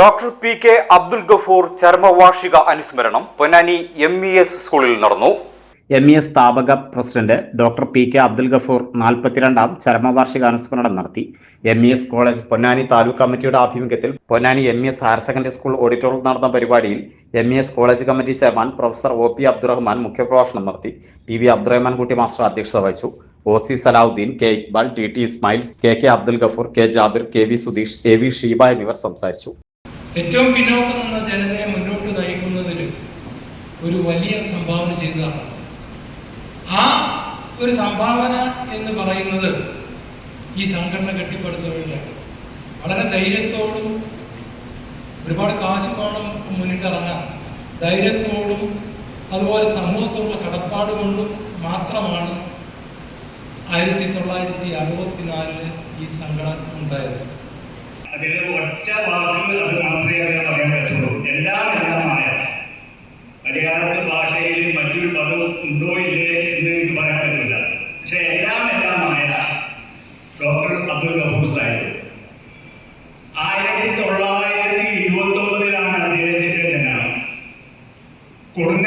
Doctor P K Abdul Gafoor ചരമവാർഷിക അനുസ്മരണം Ponnani MES സ്കൂളിൽ നടന്നു. MES സ്ഥാപക president doctor P K Abdul Gafoor 42ാം ചരമവാർഷിക അനുസ്മരണം നടത്തി. MES കോളേജ് പൊന്നാനി താലൂക്ക് കമ്മിറ്റിയുടെ ആഭിമുഖ്യത്തിൽ Ponnani MES higher secondary school ഓഡിറ്റോറിയത്തിൽ നടന്ന പരിപാടിയിൽ MES college committee chairman professor OP Abdurahman മുഖ്യപ്രഭാഷണം നടത്തി. TV അബ്ദുറഹ്മാൻ കുട്ടി മാസ്റ്റർ അധ്യക്ഷത വഹിച്ചു. OC Salahuddin, K Iqbal, TT Ismail, KK Abdul Gafoor, K Jabir, KV Sudheesh, AV Sheeba എന്നിവർ സംസാരിച്ചു. ഏറ്റവും പിന്നോക്കം നിന്ന ജനതയെ മുന്നോട്ട് നയിക്കുന്നതിൽ ഒരു വലിയ സംഭാവന ചെയ്തതാണ്. ആ ഒരു സംഭാവന എന്ന് പറയുന്നത് ഈ സംഘടന കെട്ടിപ്പടുത്തവരിലാണ്. വളരെ ധൈര്യത്തോടും ഒരുപാട് കാശ് പണം മുന്നിട്ടിറങ്ങാൻ ധൈര്യത്തോടും അതുപോലെ സമൂഹത്തോടുള്ള കടപ്പാട് കൊണ്ടും മാത്രമാണ് 1964 ഈ സംഘടന ഉണ്ടായത്. അതിൽ ഒറ്റ വാക്കുകൾ അത് മാത്രമേ അതിനെ പറയാൻ പറ്റുള്ളൂ. എല്ലാമായ മലയാളത്തിൽ ഭാഷയിൽ മറ്റൊരു പദവും ഉണ്ടോ ഇല്ലേ എന്ന് എനിക്ക് പറയാൻ പറ്റില്ല. പക്ഷെ എല്ലാമായ ഡോക്ടർ അബ്ദുൽ ഗഫൂർ സാഹിബ് 1929 അദ്ദേഹത്തിന്റെ ജനനം. കൊടുങ്ങ